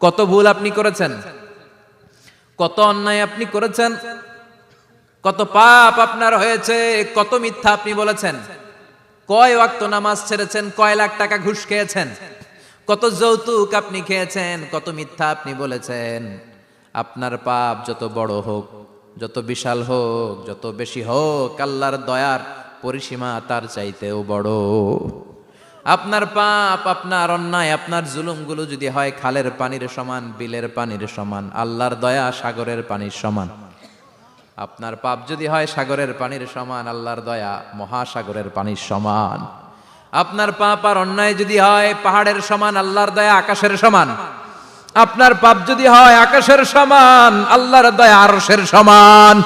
কত ভুল আপনি করেছেন, কত অন্যায় আপনি করেছেন, কত পাপ আপনার হয়েছে, কত মিথ্যা আপনি বলেছেন, কয় ওয়াক্ত নামাজ ছেড়েছেন, কয় লাখ টাকা ঘুষ খেয়েছেন, কত যৌতুক আপনি খেয়েছেন, কত মিথ্যা আপনি বলেছেন। আপনার পাপ যত বড় হোক, যত বিশাল হোক, যত বেশি হোক, আল্লাহর দয়ার পরিসীমা তার চাইতেও বড়। আপনার পাপ, আপনার অন্যায়, আপনার জুলুমগুলো যদি হয় খালের পানির সমান, বিলের পানির সমান, আল্লাহর দয়া সাগরের পানির সমান। আপনার পাপ যদি হয় সাগরের পানির সমান, আল্লাহর দয়া মহাসাগরের পানির সমান। আপনার পাপ আর অন্যায় যদি হয় পাহাড়ের সমান, আল্লাহর দয়া আকাশের সমান। আপনার পাপ যদি হয় আকাশের সমান, আল্লাহর দয়া আরশের সমান।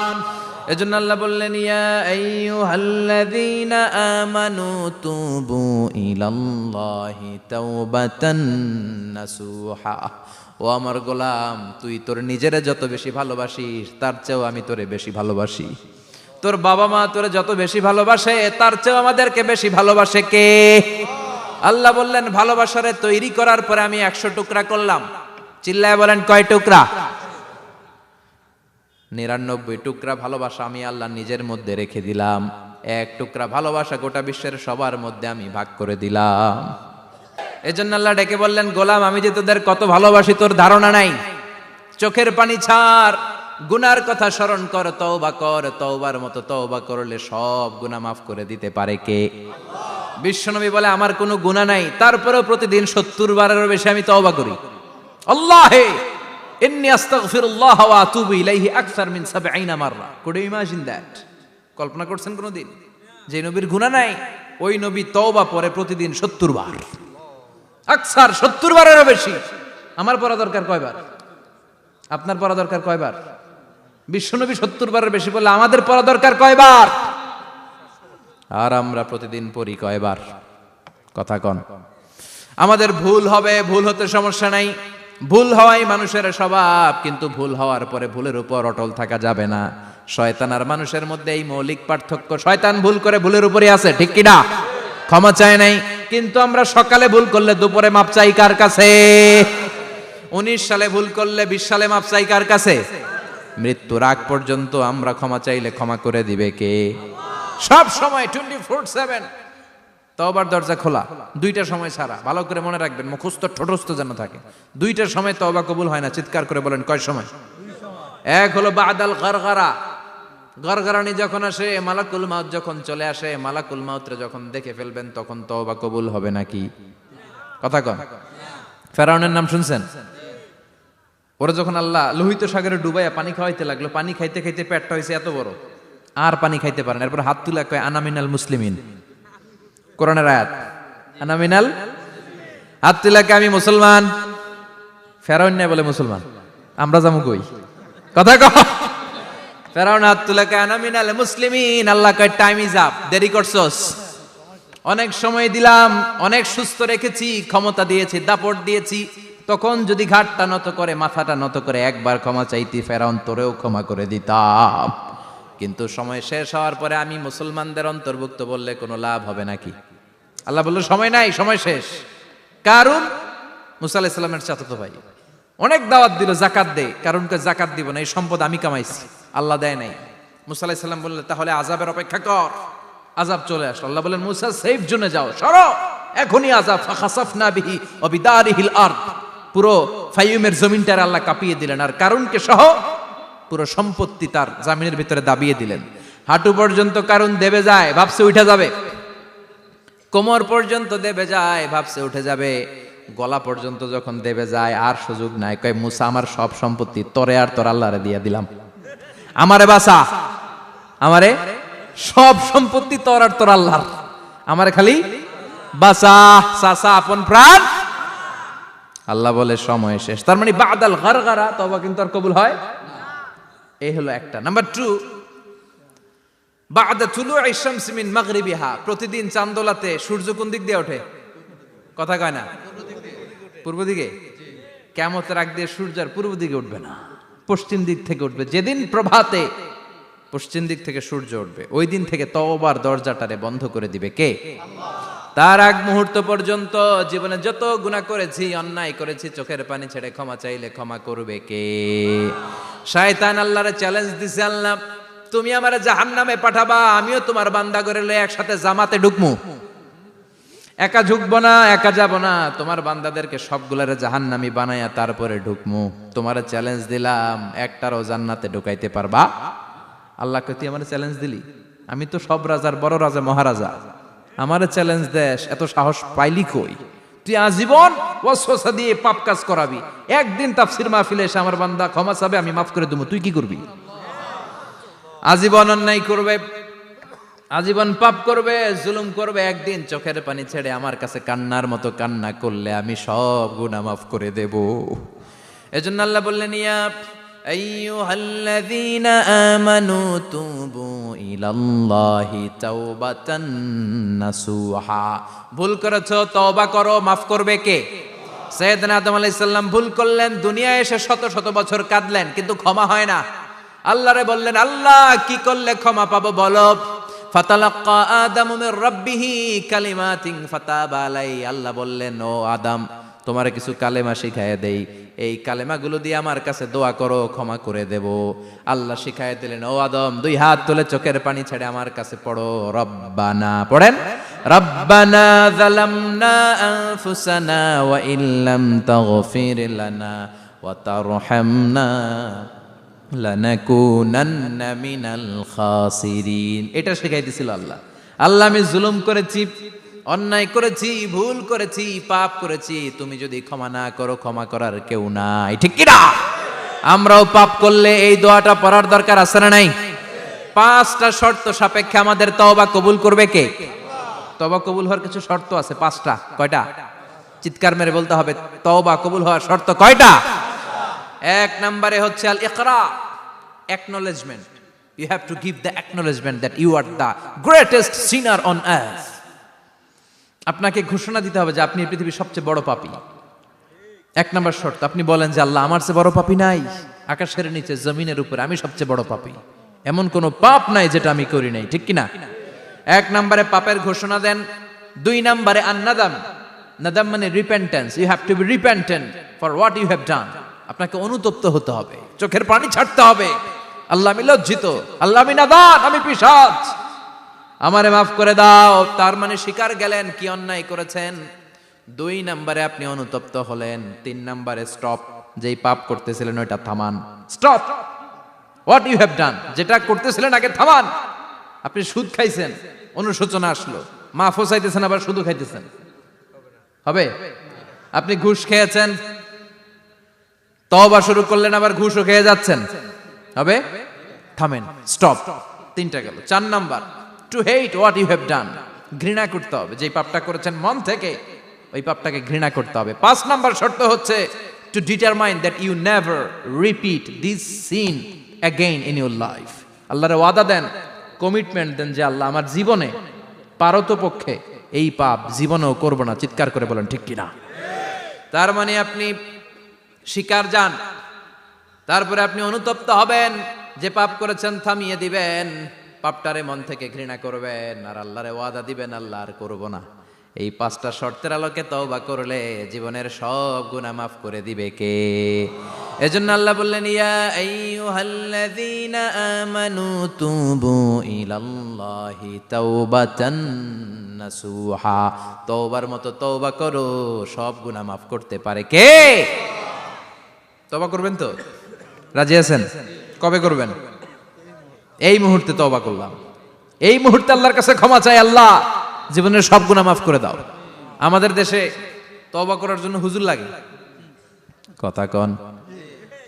এজন্য আল্লাহ বললেন, ইয়া আইয়ুহাল্লাযীনা আমানু তুবু ইলাল্লাহি তাওবাতান নাসুহা। ও আমার গোলাম, তুই তোর নিজেরে যত বেশি ভালোবাসিস তার চেয়েও আমি তোরে বেশি ভালোবাসি। তোর বাবা মা তোরে যত বেশি ভালোবাসে তার চেয়েও আমাদেরকে বেশি ভালোবাসে কে? আল্লাহ বললেন, ভালোবাসারে তৈরি করার পরে আমি 100 টুকরা করলাম। চিল্লায় বলেন, কয় টুকরা? 99 টুকরা ভালোবাসা আমি আল্লাহ নিজের মধ্যে রেখে দিলাম। 1 টুকরা ভালোবাসা গোটা বিশ্বের সবার মধ্যে আমি ভাগ করে দিলাম। এজন্য আল্লাহ ডেকে বললেন, গোলাম আমি যে তোদের কত ভালোবাসি তোর ধারণা নাই। চোখের পানি ছাড়, গুনার কথা স্মরণ কর, তওবা কর। তওবার মতো তওবা করলে সব গুনাহ মাফ করে দিতে পারে কে? বিশ্বনবী বলে, আমার কোনো গুনাহ নাই, তারপরেও প্রতিদিন 70 বারেরও বেশি আমি তওবা করি। আল্লাহে ইন্নী আস্তাগফিরুল্লাহ ওয়া আতুবু ইলাইহি আকসার মিন 70 মাররা। Could you imagine that? কল্পনা করছেন কোনদিন যে নবীর গুনাহ নাই, ওই নবী তওবা পড়ে প্রতিদিন 70 বার, আকসার 70 বারেরও বেশি। আমার পড়া দরকার কয়বার? আপনার পড়া দরকার কয়বার? বিশ্বনবী 70 বারের বেশি বললে আমাদের পড়া দরকার কয়বার? আর আমরা প্রতিদিন পড়ি কয়বার? কথা কন। আমাদের ভুল হবে, ভুল হতে সমস্যা নাই, ভুল হওয়াই মানুষের স্বভাব, কিন্তু ভুল হওয়ার পরে ভুলের উপর অটল থাকা যাবে না। শয়তান আর মানুষের মধ্যে এই মৌলিক পার্থক্য। শয়তান ভুল করে ভুলের উপরই আছে, ঠিক কি না? ক্ষমা চায় নাই, কিন্তু আমরা সকালে ভুল করলে দুপুরে মাপ চাই কার কাছে? 19 সালে ভুল করলে 20 সালে মাপ চাই কার কাছে? মৃত্যুর আগ পর্যন্ত আমরা ক্ষমা চাইলে ক্ষমা করে দিবে কে? সব সময় 24/7 তওবার দরজা খোলা, 2টা সময় ছাড়া। ভালো করে মনে রাখবেন, মুখস্থ ঠোঁটস্থ যেন থাকে। 2টার সময় তওবা কবুল হয় না। চিৎকার করে বলেন, কয় সময়? এক হলো বাদাল গারগারা, গরগরানি যখন আসে, মালাকুল মাউত যখন চলে আসে, মালাকুল মাউতরে যখন দেখে ফেলবেন তখন তওবা কবুল হবে নাকি? কথা কন। ফেরাউনের নাম শুনছেন? ওরা যখন আল্লাহ লোহিত সাগরে ডুবাইয়া পানি খাওয়াইতে লাগলো, পানি খাইতে খাইতে পেটটা হয়েছে এত বড়, আর পানি খাইতে পারেন। এরপর হাত তুলে কয়, আনা মিনাল মুসলিমিন। কোরআনের আয়াত, আনা মিনাল, হাত তুলে কয় আমি মুসলমান। ফেরাউন না বলে মুসলমান, আমরা যাবো কই? কথা কন। ফেরাউন হাত তুলে কয় আনা মিনাল মুসলিমিন। আল্লাহ কয়, টাইম ইজ আপ, দেরি করছস। অনেক সময় দিলাম, অনেক সুস্থ রেখেছি, ক্ষমতা দিয়েছি, দাপট দিয়েছি, তখন যদি ঘাটটা নত করে, মাথাটা নত করে একবার ক্ষমা চাইতি, ফেরাউন তোরেও ক্ষমা করে দিতাম। কিন্তু সময় শেষ হওয়ার পরে আমি মুসলমানদের অন্তর্ভুক্ত বললে কোনো লাভ হবে নাকি? আল্লাহ বলল, সময় নাই, সময় শেষ। কারণ মুসা আলাইহিস সালামের চাচাতো ভাই অনেক দাওয়াত দিল, জাকাত দে। কারণকে জাকাত দিব না, এই সম্পদ আমি কামাইছি, আল্লাহ দেয় নাই। মুসা আলাইহিস সালাম বললেন, তাহলে আযাবের অপেক্ষা কর। আযাব চলে আসলো। আল্লাহ বলেন, মুসা সেফ জোনে যাও, সরো, এখনই আযাব। ফাখাসাফনা বিহি ওয়া বিদারিহিল আরদ। পুরো ফাইয়ুমের জমিনটার আল্লাহ কাঁপিয়ে দিলেন, আর কারুনকে সহ পুরো সম্পত্তি তার জামিনের ভিতরে দাবিয়ে দিলেন। হাঁটু পর্যন্ত কারুন দেবে যায়, ভাবছে উঠে যাবে। কোমর পর্যন্ত দেবে যায়, ভাবছে উঠে যাবে। গলা পর্যন্ত যখন দেবে যায়, আর সুযোগ নাই। কয়, মুসা আমার সব সম্পত্তি তোরে আর তোর আল্লাহরে দিয়ে দিলাম, আমারে বাঁচা, আমারে সব সম্পত্তি তোর আর তোর আল্লাহর, আমারে খালি বাঁচা, চাচা আপন প্রাণ। আল্লাহ বলে, সময় শেষ। তার মানে বাদাল গারগারা তওবা কিন্তু আর কবুল হয়। এই হলো একটা। নাম্বার 2, বাদা তুলুই শামসি মিন মাগরিবিহা। প্রতিদিন চাঁদোলাতে সূর্য কোন দিক দিয়ে ওঠে? কথা কয় না? পূর্ব দিকে। কিয়ামতের আগ দিয়ে সূর্য আর পূর্ব দিকে উঠবে না, পশ্চিম দিক থেকে উঠবে। যেদিন প্রভাতে পশ্চিম দিক থেকে সূর্য উঠবে, ওই দিন থেকে তওবার দরজাটারে বন্ধ করে দিবে কে? আল্লাহ। তার আগ মুহূর্ত পর্যন্ত জীবনে যত গুনাহ করেছি, অন্যায় করেছি, চোখের পানি ছেড়ে ক্ষমা চাইলে ক্ষমা করবে কে? শয়তান আল্লাহরে চ্যালেঞ্জ দিছে, আল্লাহ তুমি আমারে জাহান্নামে পাঠাবা, আমিও তোমার বান্দা করে লয়ে একসাথে জামাতে ঢুকমু। একা ঢুকবো না, একা যাব না, তোমার বান্দাদেরকে সবগুলারে জাহান্নামী বানায়া তারপরে ঢুকমু। তোমারে চ্যালেঞ্জ দিলাম, একটারও জান্নাতে ঢুকাইতে পারবা? আল্লাহকে তুই আমার চ্যালেঞ্জ দিলি? আমি তো সব রাজার বড় রাজা, মহারাজা, আমার চ্যালেঞ্জ দেশ, এত সাহস পাইলি কই? তুই আজীবন ওয়াসওয়াসা দিয়ে পাপ কাজ করাবি, একদিন তাফসীর মাহফিলে এসে আমার বান্দা ক্ষমা চাবে, আমি মাফ করে দেবো, তুই কি করবি? আজীবন অন্যায় করবে, আজীবন পাপ করবে, জুলুম করবে, একদিন চোখের পানি ছেড়ে আমার কাছে কান্নার মতো কান্না করলে আমি সব গুনাহ মাফ করে দেব। এজন্য আল্লাহ বললেন, ইয়া আইয়ুহাল্লাযীনা আমানু তুবু ইলাল্লাহি তাওবাতান নাসুহা। ভুল করেছো, তওবা করো, মাফ করবে কে? সাইয়েদনা আদম আলাইহিস সালাম ভুল করলেন, দুনিয়ায় এসে শত শত বছর কাঁদলেন, কিন্তু ক্ষমা হয় না। আল্লাহরে বললেন, আল্লাহ কি করলে ক্ষমা পাবো বলো? ফাতালাক্কা আদামু মির রাব্বিহি কালিমাতিন ফাতাবা আলাইহি। আল্লাহ বললেন, ও আদম, তোমারে কিছু কালেমা শিখায় দেই, এই কালেমাগুলো দিয়ে আমার কাছে দোয়া করো, ক্ষমা করে দেব। আল্লাহ শিখায় দিলেন, ও আদম, দুই হাত তুলে চোখের পানি ছেড়ে আমার কাছে পড়ো, রব্বানা, পড়েন, রব্বানা যালামনা আনফুসানা ওয়া ইল্লাম তাগফির লানা ওয়া তারহামনা লানাকুনান্না মিনাল খাসিরিন। এটা শিখাই দিছিল আল্লাহ। আল্লাহ, আমি জুলুম করেছি, অন্যায় করেছি, ভুল করেছি, পাপ করেছি, তুমি যদি ক্ষমা না করো, ক্ষমা করার কেউ নাই, ঠিক কি না? আমরাও পাপ করলে এই দোয়াটা পড়ার দরকার আছে না নাই? 5টা শর্ত সাপেক্ষে আমাদের তওবা কবুল করবে কে? তওবা কবুল হওয়ার কিছু শর্ত আছে, 5টা। কয়টা? চিৎকার মেরে বলতে হবে, তওবা কবুল হওয়ার শর্ত কয়টা? 1 নম্বরে হচ্ছে আল ইকরা, acknowledgement. You have to give the acknowledgement that you are the greatest sinner on earth. আপনাকে ঘোষণা দিতে হবে যে আপনি এই পৃথিবীর সবচেয়ে বড় পাপী। 1 নম্বর শর্ত, আপনি বলেন যে আল্লাহ, আমার চেয়ে বড় পাপী নাই, আকাশের নিচে জমিনের উপরে আমি সবচেয়ে বড় পাপী, এমন কোন পাপ নাই যেটা আমি করি নাই, ঠিক কি না? 1 নম্বরে পাপের ঘোষণা দেন। 2 নম্বরে আন-নাদাম, নাদাম মানে repentance. You have to be repentant for what you have done. আপনাকে অনুতপ্ত হতে হবে, চোখের পানি ছাড়তে হবে, আল্লাহ আমি লজ্জিত, আল্লাহ আমি নাদান, আমি পিশাচ, আমারে মাফ করে দাও। তার মানে স্বীকার গেলেন কি অন্যায় করেছেন। 2 নম্বরে আপনি অনুতপ্ত হলেন। 3 নম্বরে স্টপ, যেই পাপ করতেছিলেন ওইটা থামান, stop what you have done, যেটা করতেছিলেন আগে থামান। আপনি সুদ খাইছেন, অনুশোচনা আসলো, মাফও চাইতেছেন, আবার সুদও খাইতেছেন, হবে? আপনি ঘুষ খেয়েছেন, তওবা শুরু করলেন, আবার ঘুষও খেয়ে যাচ্ছেন, হবে? থামেন, স্টপ। 3টা গেল। 4 number, to hate what you have done, ঘৃণা করতে হবে, যেই পাপটা করেছেন মন থেকে ওই পাপটাকে ঘৃণা করতে হবে। 5 নাম্বার শর্ত হচ্ছে to determine that you never repeat this sin again in your life. আল্লাহর ওয়াদা দেন, কমিটমেন্ট দেন যে আল্লাহ আমার জীবনে পারতপক্ষে এই পাপ জীবনেও করব না। চিৎকার করে বলেন ঠিক কিনা? তার মানে আপনি স্বীকার যান, তারপরে আপনি অনুতপ্ত হবেন, যে পাপ করেছেন থামিয়ে দিবেন, পাপটারে মন থেকে ঘৃণা করবেন, আর আল্লাহরে ওয়াদা দিবেন আল্লাহ আর করব না। এই 5টা শর্তের আলোকে তওবা করলে জীবনের সব গুনাহ মাফ করে দিবে কে? এজন্য আল্লাহ বললেন, ইয়া আইয়ুহাল্লাযীনা আমানু তুবু ইলাল্লাহি তাওবাতান নাসুহা। তওবার মতো তওবা করো, সব গুনাহ মাফ করতে পারে কে? তওবা করবেন তো? রাজি আছেন? কবে করবেন? এই মুহূর্তে তওবা করলাম, এই মুহূর্তে আল্লাহর কাছে ক্ষমা চাই, আল্লাহ জীবনের সব গুনাহ মাফ করে দাও। আমাদের দেশে তওবা করার জন্য হুজুর লাগে, কথা কন,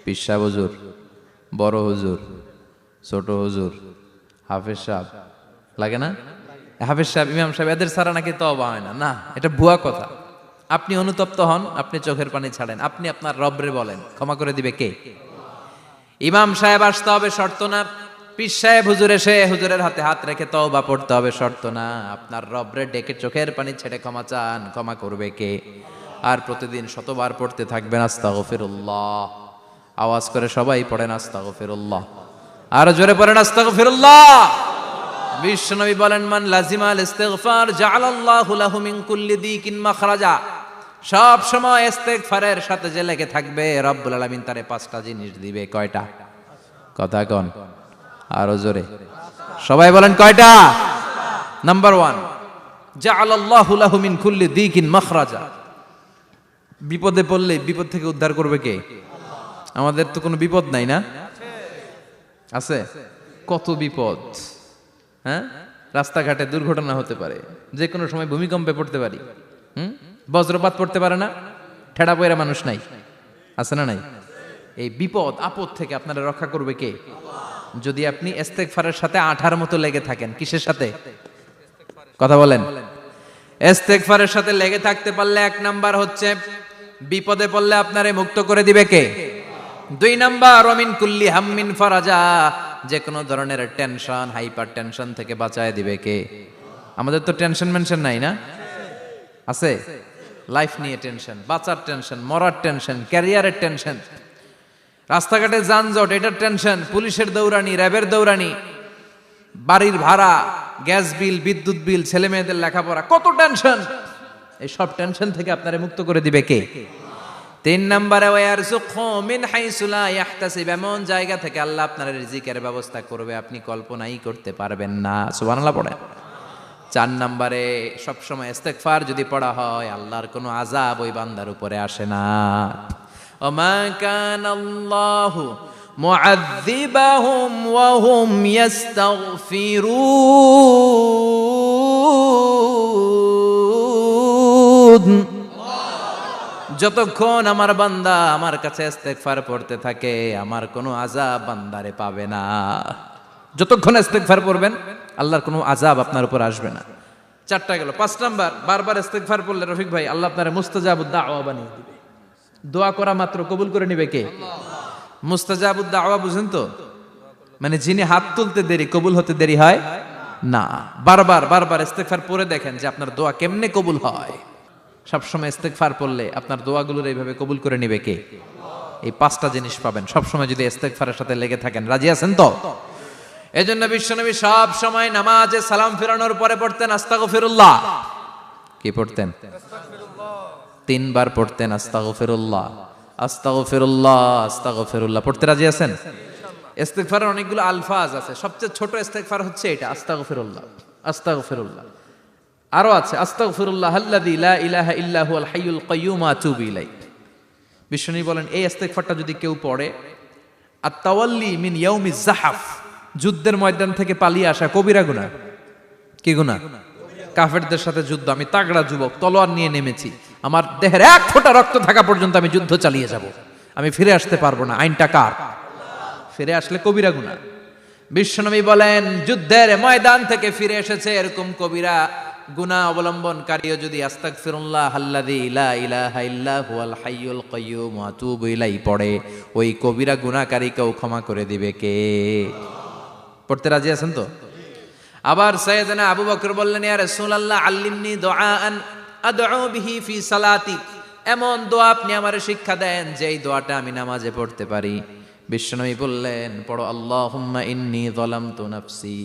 পীর সাহেব হুজুর, বড় হুজুর, ছোট হুজুর, হাফেজ সাহেব লাগে না? হাফেজ সাহেব, ইমাম সাহেব, এদের ছাড়া নাকি তওবা হয় না। না, এটা ভুয়া কথা। আপনি অনুতপ্ত হন, আপনি চোখের পানি ছাড়েন, আপনি আপনার রবরে বলেন, ক্ষমা করে দিবে কে? ইমাম সাহেব আসতে হবে শর্ত না, পীর সাহেব হুজুর এসে হুজুরের হাতে হাত রেখে তওবা পড়তে হবে শর্ত না। আপনার রবরে ডেকে চোখের পানি ছেড়ে ক্ষমা চান, ক্ষমা করবে কে? আর প্রতিদিন শতবার পড়তে থাকবেন আস্তাগফিরুল্লাহ। আওয়াজ করে সবাই পড়েন আস্তাগফিরুল্লাহ, আর জোরে পড়েন আস্তাগফিরুল্লাহ। বিশ্বনবী বলেন, মান লাজিমাল ইস্তিগফার জাআলাল্লাহু লাহু মিন কুল্লি দিকিন মাখরাজা। সব সময় ইস্তিগফারের সাথে যে লেগে থাকবে, রব্বুল আলামিন তারে 5টা জিনিস দিবে। কয়টা? কথা কোন, আরো জোরে সবাই বলেন কয়টা? নাম্বার 1, জাআলাল্লাহু লাহু মিন কুল্লি দিকিন মাখরাজা। বিপদে পড়লে বিপদ থেকে উদ্ধার করবে কে? আমাদের তো কোনো বিপদ নাই না? আছে? কত বিপদ, হ্যাঁ? রাস্তাঘাটে দুর্ঘটনা হতে পারে, যে কোনো সময় ভূমিকম্পে পড়তে পারি, বজ্রপাত পড়তে পারে না, ঠেড়া পয়রা মানুষ নাই, আছে না নাই? এই বিপদ আপদ থেকে আপনারা রক্ষা করবে কে? যদি আপনি ইস্তেগফারের সাথে আঠার মতো লেগে থাকেন। কিসের সাথে? কথা বলেন। ইস্তেগফারের সাথে লেগে থাকতে পারলে 1 নাম্বার হচ্ছে বিপদে পড়লে আপনারে মুক্ত করে দিবে কে? 2 নাম্বার ওমিন কুল্লি হাম্মিন ফারাজা, যে কোনো ধরনের টেনশন, হাইপার টেনশন থেকে বাঁচায় দিবে কে? আমাদের তো টেনশন মেনশন নাই না? আছে? লাইফ নিয়ে টেনশন, বাঁচার টেনশন, মরার টেনশন, ক্যারিয়ারের টেনশন, রাস্তাঘাটে যানজট এটার টেনশন, পুলিশের দৌড়ানি, র্যাবের দৌড়ানি, বাড়ির ভাড়া, গ্যাস বিল, বিদ্যুৎ বিল, ছেলে মেয়েদের লেখাপড়া, কত টেনশন। এই সব টেনশন থেকে আপনারে মুক্ত করে দিবে কে? 3 নম্বরে ওয়ারযুকহু মিন হাইসু লা ইয়াহতাসিব, এমন জায়গা থেকে আল্লাহ আপনার রিজিকের ব্যবস্থা করবে আপনি কল্পনাই করতে পারবেন না। সুবহানাল্লাহ পড়েন। 4 নম্বরে সবসময় ইস্তেগফার যদি পড়া হয়, আল্লাহর কোনো আযাব ওই বান্দার উপরে আসে না। ওমা কানাল্লাহু মুআযযিবাহুম ওয়া হুম ইস্তাগফিরুন। যতক্ষণ আমার বান্দা আমার কাছে ইস্তেগফার পড়তে থাকে, আমার কোনো আযাব বান্দারে পাবে না। যতক্ষণ ইস্তেগফার পড়বেন, আল্লাহর কোনো আযাব আপনার উপর আসবে না। 4টা গেল। 5 নাম্বার, বারবার ইস্তেগফার পড়লে রফিক ভাই আল্লাহ আপনারে মুস্তাজাবুদ দাওয়া বানিয়ে দিবে। দোয়া করা মাত্র কবুল করে নিবে কে? মুস্তাজাবুদ দাওয়া বুঝেন তো? মানে যিনি হাত তুলতে দেরি, কবুল হতে দেরি হয় না। বারবার বারবার ইস্তেগফার পড়ে দেখেন যে আপনার দোয়া কেমনে কবুল হয়। সবসময় ইস্তেগফার পড়লে আপনার দোয়াগুলোর এইভাবে কবুল করে নিবে কে? এই 5টা জিনিস পাবেন সবসময় যদি ইস্তেগফারের সাথে লেগে থাকেন। রাজি আছেন তো? এজন্য বিশ্বনবী সব সময় নামাজে সালাম ফিরানোর পরে পড়তেন আস্তাগফিরুল্লাহ। কি পড়তেন? 3 বার পড়তেন আস্তাগফিরুল্লাহ, আস্তাগফিরুল্লাহ, আস্তাগফিরুল্লাহ। পড়তে রাজি আছেন? ইস্তেগফারের অনেকগুলো আলফাজ আছে, সবচেয়ে ছোট ইস্তেগফার হচ্ছে এটা, আস্তাগফিরুল্লাহ, আস্তাগফিরুল্লাহ। আরো আছে আস্তাগফিরুল্লাহ আল্লাযী লা ইলাহা ইল্লা হুয়াল হাইয়ুল কাইয়্যুম ওয়া আতুবু ইলাইহি। বিশ্বনবী বলেন এই ইস্তেগফারটা যদি কেউ পড়ে, আত-তাওয়াল্লি মিন ইয়াউমিজ যাহাফ, যুদ্ধের ময়দান থেকে পালিয়ে আসা কবিরা গুনাহ। কি গুনাহ? কাফেরদের সাথে যুদ্ধ, আমি তাগড়া যুবক, তলোয়ার নিয়ে নেমেছি, আমার দেহের 1 ফোঁটা রক্ত থাকা পর্যন্ত আমি যুদ্ধ চালিয়ে যাব, আমি ফিরে আসতে পারবো না। আইনটা কার? ফিরে আসলে কবিরা গুনাহ। বিশ্বনবী বলেন যুদ্ধের ময়দান থেকে ফিরে এসেছে এরকম কবিরা গুনাহ অবলম্বনকারীও যদি আস্তাগফিরুল্লাহ আল্লাযী লা ইলাহা ইল্লা হুয়াল হাইয়ুল কাইয়্যুম ওয়া আতুবু ইলাইহি পড়ে, ওই কবিরা গুনাহকারীকেও ক্ষমা করে দিবে কে? পড়তে রাজি আছেন তো? আবার সাইয়েদনা আবু বকর বললেন, ইয়া রাসূলুল্লাহ আল্লিমনি দুআআন আদউ বিহি ফি সালাতি, এমন দোয়া আপনি আমারে শিক্ষা দেন যেই দোয়াটা আমি নামাজে পড়তে পারি। বিশ্বনবী বললেন পড়ো, আল্লাহুম্মা ইন্নী যালামতু নাফসি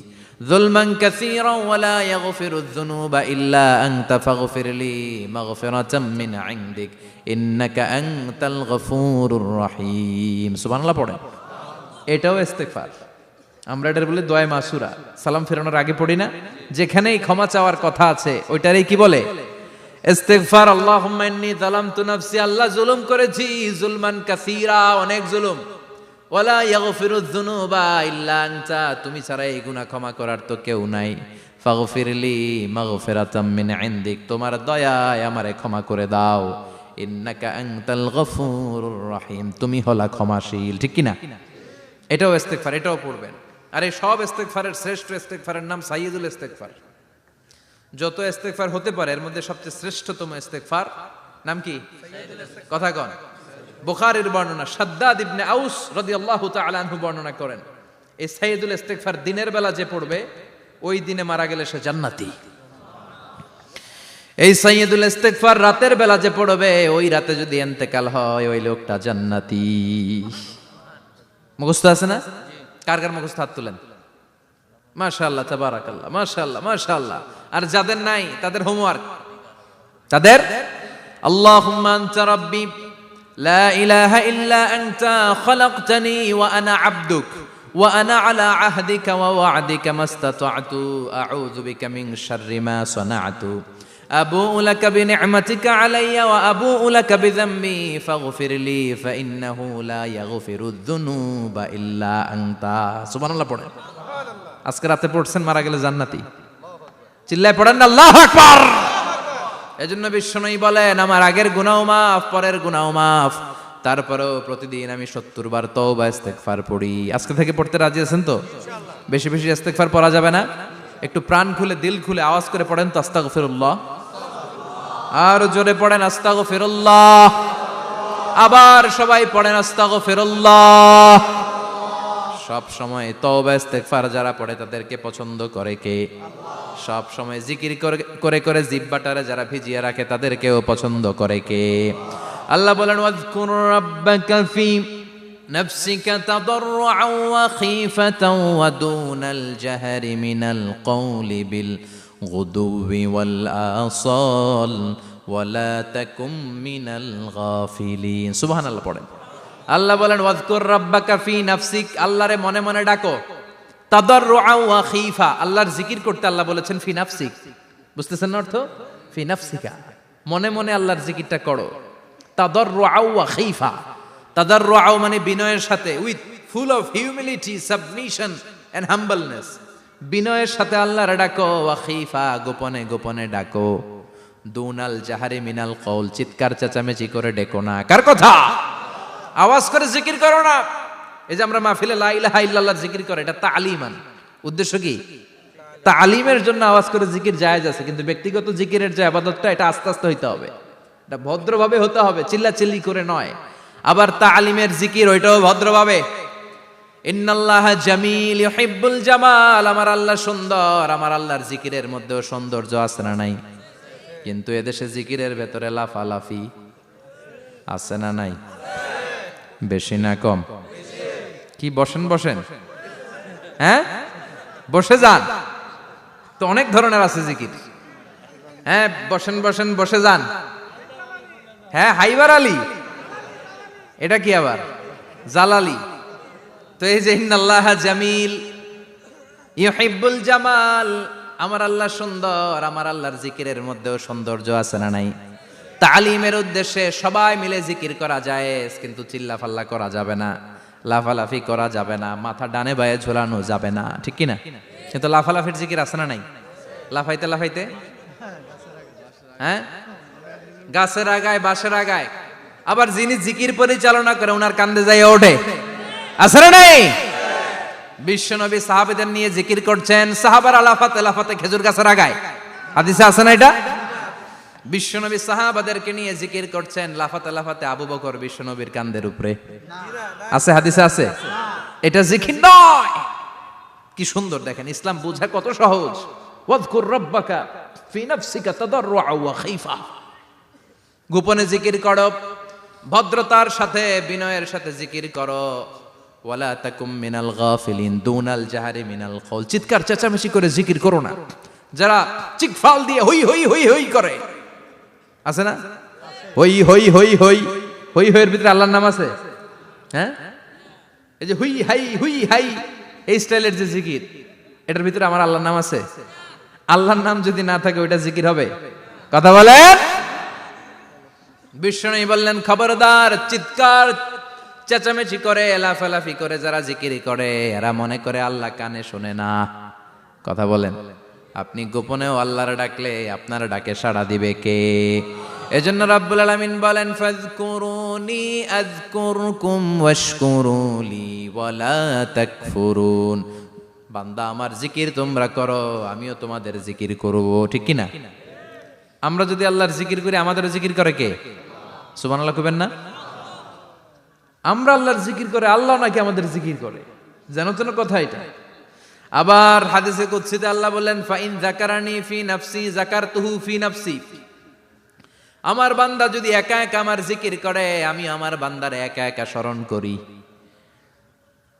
যুলমান কাসীরান ওয়া লা ইয়াগফিরুয যুনুবা ইল্লা আনতা ফাগফিরলি মাগফিরাতাম মিন ইনদিক ইন্নাকা আনতাল গফুরুর রহিম। সুবহানাল্লাহ পড়েন। এটাও ইস্তেগফার। আমরা এটার বলি দোয়া মাসুরা, সালাম ফেরানোর আগে পড়ি না? যেখানেই ক্ষমা চাওয়ার কথা আছে ওইটারই কি বলে? ইস্তেগফার। আল্লাহুম্মা ইন্নী যালামতু নাফসি, আল্লাহ জুলুম করেছি, যুলমান কাসীরা, অনেক জুলুম, ওয়ালা ইয়াগফিরুয যুনুবা ইল্লা আনতা, তুমি ছাড়া এই গুনাহ ক্ষমা করার তো কেউ নাই। ফাগফিরলি মাগফিরাতাম মিন ইনদিক, তোমার দয়ায় আমারে ক্ষমা করে দাও। ইন্নাকা আনতাল গফুরুর রহিম, তুমি হলা ক্ষমাশীল। ঠিক কি না? এটাও ইস্তেগফার, এটাও পড়বেন। আর এই সব ইস্তেগফারের শ্রেষ্ঠ ইস্তেগফারের নাম সাইয়্যিদুল ইস্তেগফার। যত ইস্তেগফার হতে পারে এর মধ্যে সবচেয়ে শ্রেষ্ঠতম ইস্তেগফার নাম কি? কথা কন। বুখারীর বর্ণনা, শাদ্দাদ ইবনে আউস রাদিয়াল্লাহু তাআলা আনহু বর্ণনা করেন, এই সাইয়্যিদুল ইস্তেগফার দিনের বেলা যে পড়বে ওই দিনে মারা গেলে সে জান্নাতি। এই সাইয়্যিদুল ইস্তেগফার রাতের বেলা যে পড়বে ওই রাতে যদি ইন্তেকাল হয় ওই লোকটা জান্নাতি। মুখস্থ আছে না? কার কার মুখস্থ? হাত তুলেন। মাশাআল্লাহ, তাবারাকাল্লাহ, মাশাআল্লাহ, মাশাআল্লাহ। আর যাদের নাই তাদের হোমওয়ার্ক, তাদের আল্লাহুম্মা আনতা রাব্বি লা ইলাহা ইল্লা আনতা খালাকতানি ওয়া আনা আবদুক ওয়া আনা আলা আহদিকা ওয়া ওয়া'দিকা মাস্তাতা'তু আউযু বিকা মিন শাররি মা সানা'তু আবুউ লাকা বিনি'মাতিকা আলাইয়া ওয়া আবুউ লাকা বিযামবি ফাগফির লি ফাইন্নাহু লা ইয়াগফিরুয যুনুবা ইল্লা আনতা। সুবহানাল্লাহ পড়েন। আজকে রাতে পড়ছেন, মারা গেলে জান্নাতি। চিল্লায় পড়েন না আল্লাহু আকবার। এজন্য বিশ্বনবী বলেন, আমার আগের গুনাহ মাফ, পরের গুনাহ মাফ, তারপরেও প্রতিদিন আমি 70 বার তওবা ইস্তেগফার পড়ি। আজকে থেকে পড়তে রাজি আছেন তো? বেশি বেশি ইস্তেগফার পড়া যাবে না? একটু প্রাণ খুলে, দিল খুলে আওয়াজ করে পড়েন তো আস্তাগফিরুল্লাহ। আর জোরে পড়েন আস্তাগফিরুল্লাহ। আবার সবাই পড়েন আস্তাগফিরুল্লাহ। সব সময় তওবা ইস্তেগফার যারা পড়ে তাদেরকে পছন্দ করে কে? সব সময় জিকির করে করে জিহ্বাটারে যারা ভিজিয়ে রাখে তাদেরকেও পছন্দ করে কে? আল্লাহ বলেন, ওয়াজকুর রাব্বাকা ফি নাফসিকা তাদাররুআন ওয়া খীফাতান ওয়া দুনাল জাহরি মিনাল কওলি বিল গুদুবি ওয়াল আসাল ওয়া লা তাকুম মিনাল গাফিলিন। সুবহানাল্লাহ পড়েন। আল্লাহ বলেন, ওয়াজকুর রাব্বাকা ফি নাফসিক, আল্লাহরে মনে মনে ডাকো। তাদাররুআন ওয়া খীফা, আল্লাহর জিকির করতে আল্লাহ বলেছেন ফি নাফসিক। বুঝতেছেন না অর্থ? ফি নাফসিকা, মনে মনে আল্লাহর জিকিরটা করো। তাদাররুআন ওয়া খীফা, তাদাররুআন মানে বিনয়ের সাথে, with full of humility, submission and humbleness. বিনয়ের সাথে আল্লাহরে ডাকো। ওয়া খীফা, গোপনে গোপনে ডাকো। দুনাল জাহারি মিনাল কওল, চিৎকার চেঁচামেচি করে ডেকো না। কার কথা? আওয়াজ করে জিকির করো না। এই যে আমরা মাহফিলে লা ইলাহা ইল্লাল্লাহ জিকির করে, এটা তালিমান। উদ্দেশ্য কি? তালিমের জন্য আওয়াজ করে জিকির জায়েজ আছে, কিন্তু ব্যক্তিগত জিকিরের যে ইবাদতটা, এটা আস্তে আস্তে হইতে হবে, এটা ভদ্রভাবে হতে হবে, চিল্লাচিল্লি করে নয়। আবার তালিমের জিকির ওইটাও ভদ্রভাবে। ইন্নাল্লাহা জামিল ইউহিব্বুল জামাল, আমার আল্লাহ সুন্দর, আমার আল্লাহর জিকিরের মধ্যেও সৌন্দর্য আছে না নাই? কিন্তু এদেশে জিকিরের ভেতরে লাফালাফি আছে না নাই? বেশি না কম? কি বসেন বসেন, হ্যাঁ বসে যান তো, অনেক ধরনের আছে জিকির। হ্যাঁ বসেন বসেন, বসে যান। হ্যাঁ হাইবার আলী, এটা কি আবার জালালি? তো এই যে ইন্নাল্লাহা জামিল ইউহিব্বুল জামাল, আমার আল্লাহ সুন্দর, আমার আল্লাহর জিকিরের মধ্যেও সৌন্দর্য আছে না নাই? তালিমের উদ্দেশ্যে সবাই মিলে জিকির করা যায়, কিন্তু চিল্লাফাল্লা করা যাবে না, লাফালাফি করা যাবে না, মাথা ডানে বায়ে ঝোলানো যাবে না, ঠিক কিনা? কিন্তু লাফালাফির জিকির আছে না নাই? লাফাইতে লাফাইতে, হ্যাঁ গাছের আগায়, বাঁশের আগায়। আবার যিনি জিকির পরিচালনা করে ওনার কান্দে যায় ওঠে, আছে না নাই? বিশ্বনবী সাহাবাদের নিয়ে জিকির করছেন, সাহাবারা লাফাতে লাফাতে খেজুর গাছের আগায়। হাদিসে আছে না এটা? বিশ্বনবী সাহাবাদেরকে নিয়ে জিকির করছেন, লাফাতে লাফাতে আবু বকর বিশ্বনবীর কান্দের উপরে। আছে হাদিসে আছে? এটা জিকির নয়। কি সুন্দর দেখেন, ইসলাম বোঝা কত সহজ। ওয়াজকুর রাব্বাকা ফি নাফসিকা তাদাররুআন ওয়া খীফা, গোপনে জিকির করো, ভদ্রতার সাথে বিনয়ের সাথে জিকির করো। ওয়ালা তাকুম মিনাল গাফিলিন, দুনাল জাহারি মিনাল কওল, চিৎকার চেঁচামেচি করে জিকির করো না। যারা চিকফাল দিয়ে হই হই হই হই করে, আছে না? হই হই হই হই হই হইয়ের ভিতরে আল্লাহর নাম আছে। হ্যাঁ এই যে হুই হাই হুই হাই, এই স্টাইলের যে জিকির, এটার ভিতরে আমার আল্লাহর নাম আছে? আল্লাহর নাম যদি না থাকে ওইটা জিকির হবে? কথা বলেন। বিশ্বনবী বললেন, খবরদার, চিৎকার চেঁচামেচি করে লাফালাফি করে যারা জিকির করে, এরা মনে করে আল্লাহ কানে শোনে না। কথা বলেন। আপনি গোপনেও আল্লাহর ডাকলে আপনার ডাকে সাড়া দিবে কে? এজন্য রাব্বুল আলামিন বলেন, ফাযকুরুনি আযকুরকুম ওয়াশকুরুলি ওয়ালা তাকফুরুন। বান্দা আমার জিকির তোমরা করো, আমিও তোমাদের জিকির করব, ঠিক কি না? আমরা যদি আল্লাহর জিকির করি, আমাদেরও জিকির করে কে? সুবহানাল্লাহ কইবেন না? আমরা আল্লাহর জিকির করে, আল্লাহ নাকি আমাদের জিকির করে, জানো তো না কথা এটা? আবার হাদিসে কুদসিতে আল্লাহ বললেন, ফাইন যাকারানি ফি নাফসি যাকারতুহু ফি নাফসি, আমার বান্দা যদি একা একা আমার জিকির করে, আমি আমার বান্দারে একা একা স্মরণ করি।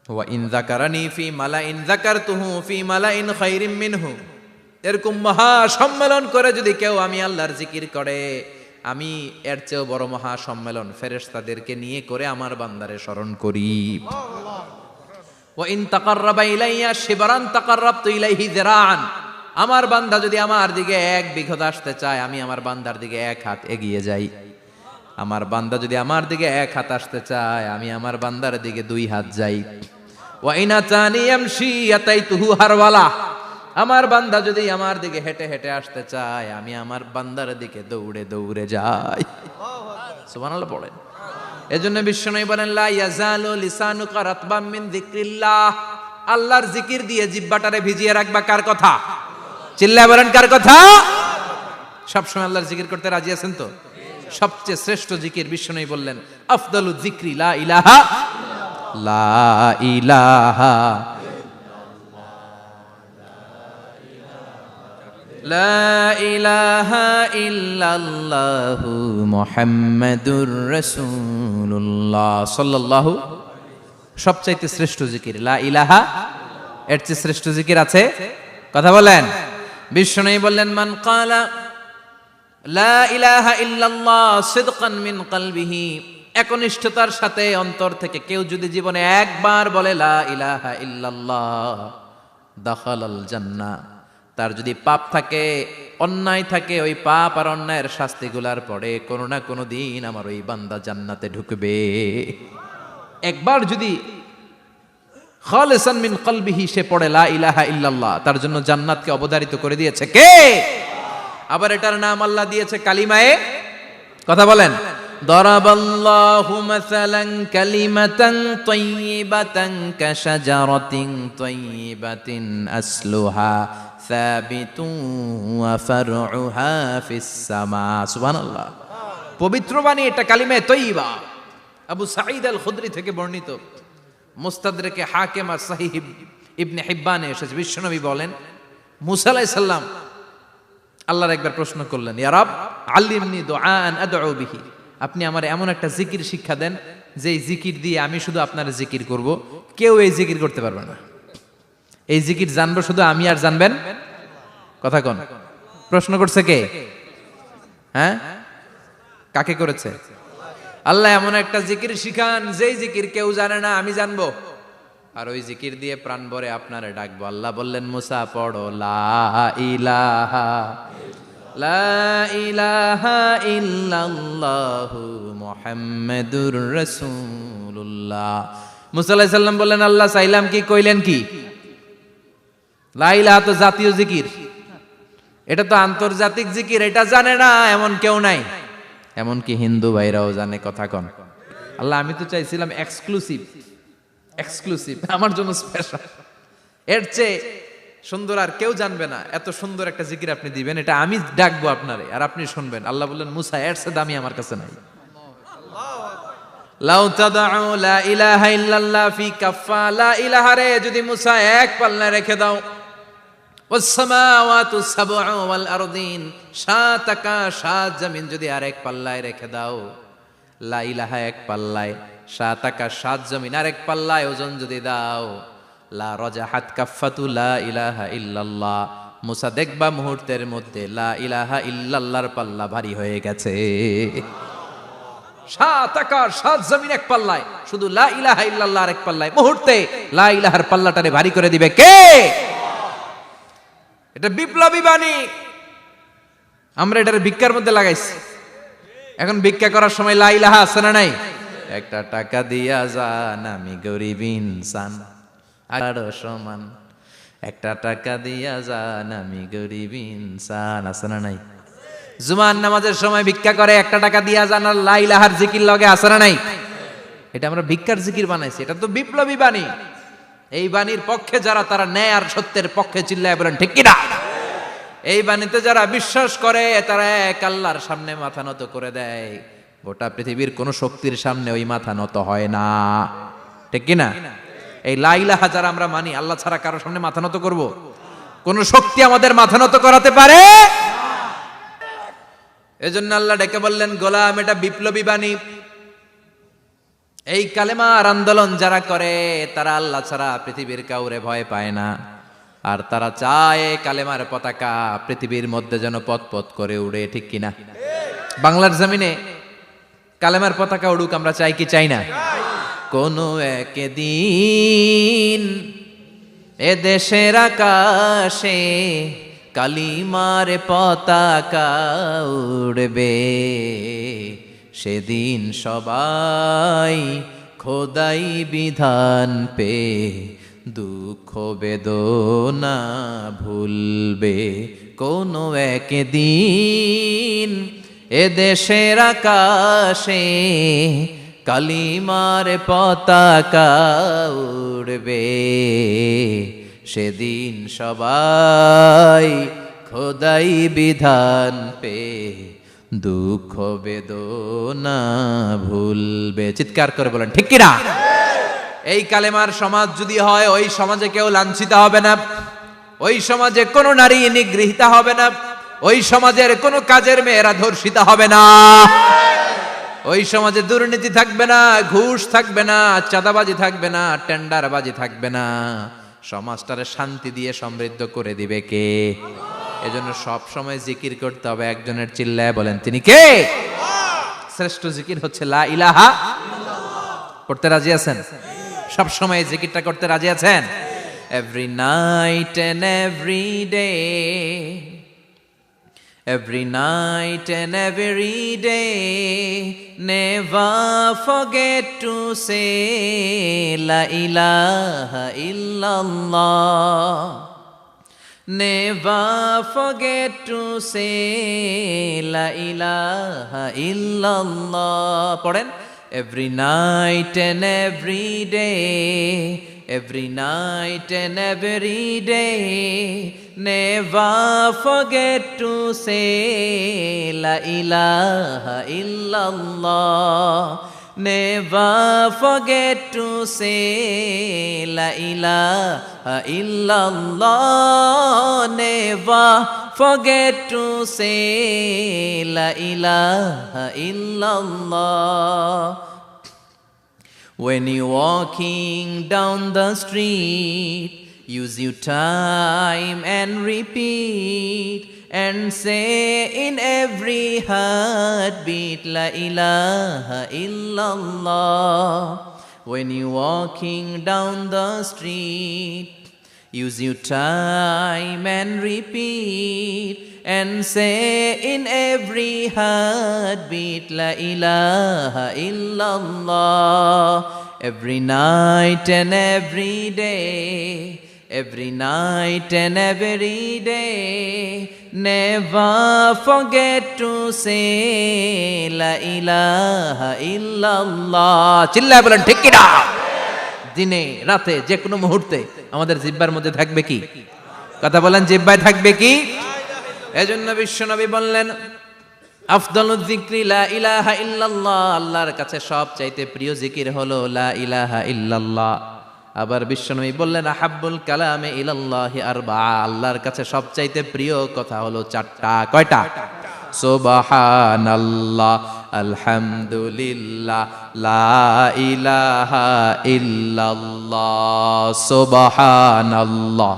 ওয়া ইন যাকারানি ফি মালাইন যাকারতুহু ফি মালাইন খায়রিম মিনহু। এরকম মহা সম্মেলন করে যদি কেউ আমি আল্লাহর জিকির করে, আমি এর চেয়েও বড় মহা সম্মেলন ফেরেশতাদেরকে নিয়ে করে আমার বান্দারে স্মরণ করি। ওয়া ইন তাকাররাবা ইলাইয়া শিবরান তাকাররাবতু ইলাইহি যিরাআন। আমার বান্দা যদি আমার দিকে এক বিঘত আসতে চায়, আমি আমার বান্দার দিকে এক হাত এগিয়ে যাই। আমার বান্দা যদি আমার দিকে এক হাত আসতে চায়, আমি আমার বান্দার দিকে দুই হাত যাই। ওয়া ইন আতানি ইয়ামশি আতাইতুহু হারওয়ালা। আমার বান্দা যদি আমার দিকে হেঁটে হেঁটে আসতে চায়, আমি আমার বান্দার দিকে দৌড়ে দৌড়ে যাই। সুবহানাল্লাহ পড়েন। এজন্য বিশ্বনবী বলেন, লা ইয়াজালু লিসানুকা রাতবাম মিন যিকরিল্লাহ। আল্লাহর জিকির দিয়ে জিহ্বাটারে ভিজিয়ে রাখবা। কার কথা? চিল্লায় বলেন, কার কথা? সবসময় আল্লাহর জিকির করতে রাজি আছেন তো? সবচেয়ে শ্রেষ্ঠ জিকির বিশ্বনবী বললেন, আফদালু যিকরি লা ইলাহা লা ইলাহা লা ইলাহা ইল্লাল্লাহু মুহাম্মাদুর রাসূলুল্লাহ সাল্লাল্লাহু। সবচাইতে শ্রেষ্ঠ জিকির লা ইলাহা। এর চেয়ে শ্রেষ্ঠ জিকির আছে? কথা বলেন। বিশ্বনবী বললেন, মান ক্বালা লা ইলাহা ইল্লাল্লাহ সিদকান মিন কলবিহি। একনিষ্ঠতার সাথে অন্তর থেকে কেউ যদি জীবনে একবার বলে লা ইলাহা ইল্লাল্লাহ, দাখালাল জান্নাহ। তার যদি পাপ থাকে, অন্যায় থাকে, ওই পাপ আর অন্যায়ের শাস্তিগুলার পরে কোনো না কোনো দিন আমার ওই বান্দা জান্নাতে ঢুকবে। একবার যদি খালিসান মিন কলবিহি সে পড়ে লা ইলাহা ইল্লাল্লাহ, তার জন্য জান্নাতকে অবধারিত করে দিয়েছে কে? আবার এটার নাম আল্লাহ দিয়েছে কালিমায়ে। কথা বলেন। দরাবাল্লাহু মাসালান কালিমাতান তাইয়িবাতান কাশাজারাতিন তাইয়িবাতিন আসলুহা সাবিতুন ওয়া ফারউহা ফিস সামা। সুবহানাল্লাহ। পবিত্র বাণী এটা কালিমায়ে তাইয়িবা। আবু সাঈদ আল খুদরি থেকে বর্ণিত, মুস্তাদরাকে হাকিম আর সহিহ ইবনে হিব্বানে এসেছে। বিশ্বনবী বলেন, মুসা আলাইহিস সালাম আল্লাহর একবার প্রশ্ন করলেন, ইয়া রব আল্লিমনি দুআআন আদউ বিহি। আপনি আমার এমন একটা জিকির শিক্ষা দেন যে জিকির দিয়ে আমি শুধু আপনার জিকির করব, কেউ এই জিকির করতে পারবে না। এই জিকির জানবো শুধু আমি, আর জানবেন কথা কোন? প্রশ্ন করছে কে? হ্যাঁ, কাকে করেছে? আল্লাহ এমন একটা জিকির শিখান যেই জিকির কেউ জানে না, আমি জানবো, আর ওই জিকির দিয়ে প্রাণ ভরে আপনারে ডাকবো। আল্লাহ বললেন, মুসা পড়ো লা ইলাহা লা ইলাহা ইল্লাল্লাহু মুহাম্মাদুর রাসূলুল্লাহ। মুসা আলাইহিস সালাম বললেন, আল্লাহ চাইলাম কি, কইলেন কি? লা ইলাহা তো জাতীয় জিকির, এটা তো আন্তর্জাতিক জিকির, এটা জানে না এমন কেউ নাই। এমনকি হিন্দু ভাইরাও জানে। কথা কন। আল্লাহ আমি তো চাইছিলাম এক্সক্লুসিভ, আমার জন্য স্পেশাল। এর চেয়ে সুন্দর আর কেউ জানবে না। এত সুন্দর একটা জিকির আপনি দিবেন, এটা আমি ডাকবো আপনারে আর আপনি শুনবেন। আল্লাহ বললেন, মুসা এর চেয়ে দামি আমার কাছে নাই। লাউ তাদউ লা ইলাহা ইল্লাল্লাহ ফি কাফা। লা ইলাহা রে যদি মুসা এক পাল্লায় রেখে দাও, ওয়াস সামাওয়াতু সাবউ ওয়াল আরদিন, সাত আকাশ সাত জমিন যদি আরেক পাল্লায় রেখে দাও, লা ইলাহা এক পাল্লায়, সাত আকাশ সাত জমিন আরেক পাল্লায় ওজন যদি দাও, লা রাজাহাত কাফাতু লা ইলাহা ইল্লাল্লাহ। মুসা দেখবা মুহূর্তের মধ্যে লা ইলাহা ইল্লাল্লাহর পাল্লা ভারী হয়ে গেছে। সাত আকাশ সাত জমিন এক পাল্লায়, শুধু লা ইলাহা ইল্লাল্লাহ আরেক পাল্লায়, মুহূর্তে লা ইলাহার পাল্লাটারে ভারী করে দিবে কে? এটা বিপ্লবী বাণী। আমরা এটার ভিক্ষার মধ্যে লাগাইছি। এখন ভিক্ষা করার সময় লা ইলাহা আছে না নাই? একটা টাকা দিয়া যান, আমি গরিব ইনসান আর সমান। একটা টাকা দিয়া যান, আমি গরিব ইনসান, আছে না নাই? জুমার নামাজের সময় ভিক্ষা করে, একটা টাকা দিয়া যান, আর লা ইলাহার জিকির লগে, আছে না নাই? এটা আমরা ভিক্ষার জিকির বানাইছি। এটা তো বিপ্লবী বাণী। এই বাণীর পক্ষে যারা, তারা ন্যায় আর সত্যের পক্ষে চিল্লায় বলেন ঠিক কিনা? এই বাণীতে যারা বিশ্বাস করে, তারা এক আল্লাহর সামনে মাথা নত করে দেয়। গোটা পৃথিবীর কোন শক্তির সামনে ওই মাথা নত হয় না। ঠিক কিনা? এই লা ইলাহা যারা আমরা মানি, আল্লাহ ছাড়া কারোর সামনে মাথা নত করব? কোন শক্তি আমাদের মাথা নত করাতে পারে? এজন্য আল্লাহ ডেকে বললেন, গোলাম এটা বিপ্লবী বাণী। এই কালেমার আন্দোলন যারা করে তারা আল্লাহ ছাড়া পৃথিবীর কাউরে ভয় পায় না, আর তারা চায় কালেমার পতাকা পৃথিবীর মধ্যে যেন পথ পথ করে উড়ে, ঠিক কিনা? বাংলার জমিনে কালেমার পতাকা উড়ুক, আমরা চাই কি চাই না? কোনো একদিন এ দেশের আকাশে কালিমার পতাকা উড়বে, সেদিন সবাই খোদাই বিধান পে দুঃখ বেদনা ভুলবে। কোনো একদিন এ দেশের আকাশে কালিমার পতাকা উড়বে, সেদিন সবাই খোদাই বিধান পে দুঃখ বেদনা ভুলবে। চিৎকার করে বলেন ঠিক কিনা? এই কালেমার সমাজ যদি হয়, ওই সমাজে কেউ লাঞ্ছিত হবে না, ওই সমাজে কোনো নারী নিগৃহীত হবে না, ওই সমাজের কোনো কাজের মেয়েরা ধর্ষিত হবে না, ওই সমাজে দুর্নীতি থাকবে না, ঘুষ থাকবে না, চাঁদাবাজি থাকবে না, টেন্ডারবাজি থাকবে না। সমাজটারে শান্তি দিয়ে সমৃদ্ধ করে দিবে কে? এজন্য সব সময় জিকির করতে হবে একজনের, চিল্লায় বলেন তিনি কে? শ্রেষ্ঠ জিকির হচ্ছে লা ইলাহা। করতে রাজি আছেন? সব সময় জিকিরটা করতে রাজি আছেন? Every night and every day, every night and every day, never forget to say la ilaha illallah, never forget to say la ilaha illallah. পড়েন, every night and every day, every night and every day, never forget to say la ilaha illallah, never forget to say la ilaha illallah, never forget to say la ilaha illallah. When you're walking down the street, use your time and repeat, and say in every heartbeat la ilaha illallah. When you're walking down the street, use your time and repeat, and say in every heartbeat la ilaha illallah. Every night and every day, every night and every day, never forget to say la ilaha illallah. চিল্লায় বলেন ঠিক কিনা? দিনে রাতে যে কোনো মুহূর্তে আমাদের জিহ্বার মধ্যে থাকবে কি? কথা বলেন, জিহ্বায় থাকবে কি? এজন্য বিশ্বনবী বললেন, আফদালুয যিকরি লা ইলাহা ইল্লাল্লাহ, আল্লাহর কাছে সবচাইতে প্রিয় জিকির হলো লা ইলাহা ইল্লাল্লাহ। আবার বিশ্বনবী বললেন, আহাব্বুল কালামে ইলাল্লাহি আরবাআ, আল্লাহর কাছে সবচাইতে প্রিয় কথা হলো চারটা। কয়টা? সুবহানাল্লাহ, আলহামদুলিল্লাহ, লা ইলাহা ইল্লাল্লাহ। সুবহানাল্লাহ,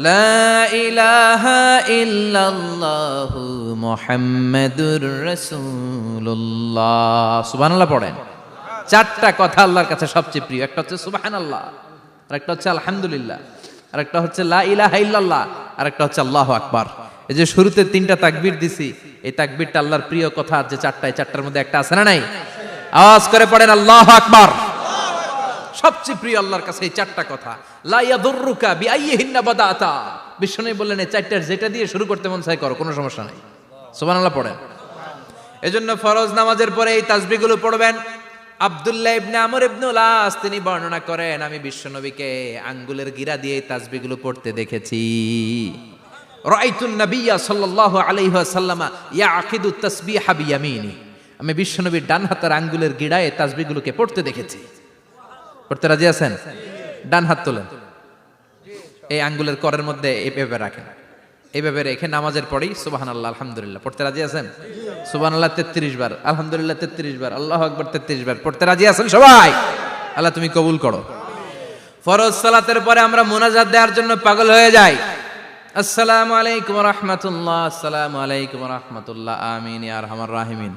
লা ইলাহা ইল্লাল্লাহ, মুহাম্মাদুর রাসূলুল্লাহ। সুবহানাল্লাহ পড়েন। চারটা কথা আল্লাহর কাছে সবচেয়ে প্রিয়। একটা হচ্ছে সুবহানাল্লাহ, আরেকটা হচ্ছে আলহামদুলিল্লাহ, আরেকটা হচ্ছে লা ইলাহা ইল্লাল্লাহ, আরেকটা হচ্ছে আল্লাহু আকবার। এই যে শুরুতে তিনটা তাকবীর দিছি, এই তাকবীরটা আল্লাহর প্রিয় কথা যে চারটা, এই চারটার মধ্যে একটা আছে না নাই? আওয়াজ করে পড়েন আল্লাহু আকবার। সবচেয়ে প্রিয় আল্লাহর কাছে এই চারটা কথা। লা ইয়াদুররুকা বিআইয়িহিন্না বাদাতা, বিষ্ণু বললেন এই চারটার যেটা দিয়ে শুরু করতে মন চায় করো, কোনো সমস্যা নাই। সুবহানাল্লাহ পড়েন। এজন্য ফরজ নামাজের পরে এই তাসবিহগুলো পড়বেন। আব্দুল্লাহ ইবনে আমর ইবনুল আস তিনি বর্ণনা করেন, আমি বিশ্বনবীকে আঙ্গুলের গিরা দিয়ে এই তাসবিহগুলো পড়তে দেখেছি। রাআইতুন নাবিয়্যা সাল্লাল্লাহু আলাইহি ওয়াসাল্লাম ইয়াকিদু তাসবিহা বিয়ামিনি, আমি বিশ্বনবীর ডান হাতের আঙ্গুলের গিরায় এই তাসবিহগুলোকে পড়তে দেখেছি। পড়তে রাজি আছেন? ডান হাত তোলেন, এই আঙ্গুলের করের মধ্যে এভাবে রাখেন, এইভাবে রেখে নামাজের পরেই সুবহানাল্লাহ আলহামদুলিল্লাহ পড়তে রাজি আছেন? সুবহানাল্লাহ 33 বার, আলহামদুলিল্লাহ 33 বার, আল্লাহু আকবার 33 বার পড়তে রাজি আছেন সবাই? আল্লাহ তুমি কবুল করো। ফরজ সালাতের পরে আমরা মুনাজাত দেওয়ার জন্য পাগল হয়ে যাই। আসসালামু আলাইকুম ওয়া রাহমাতুল্লাহ, আসসালামু আলাইকুম ওয়া রাহমাতুল্লাহ, আমিন ইয়া আরহামার রাহিমিন।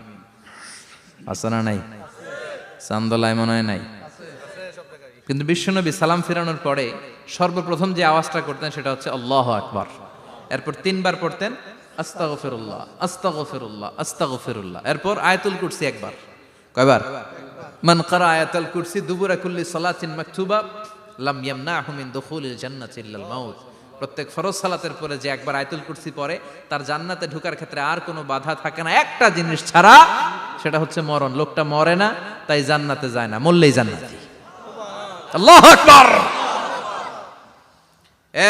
আসনা নাই? চান্দলায় মনে হয় নাই। কিন্তু বিশ্বনবী সালাম ফিরানোর পরে সর্বপ্রথম যে আওয়াজটা করতেন সেটা হচ্ছে আল্লাহু আকবার। এরপর 3 বার পড়তেন আস্তাগফিরুল্লাহ, আস্তাগফিরুল্লাহ, আস্তাগফিরুল্লাহ। এরপর আয়াতুল কুরসি একবার। কয়বার? মান ক্বারা আয়াতুল কুরসি দুবুরা কুল্লি সালাতিন মাকতুবা লাম ইয়ামনাহু মিন দুখুলিল জান্নাতি ইল্লাল মাউত। প্রত্যেক ফরজ সালাতের পরে যে একবার আয়াতুল কুরসি পড়ে তার জান্নাতে ঢোকার ক্ষেত্রে আর কোনো বাধা থাকে না, একটা জিনিস ছাড়া, সেটা হচ্ছে মরণ। লোকটা মরে না, তাই জান্নাতে যায় না, মরলেই জান্নাতি। আল্লাহু আকবার।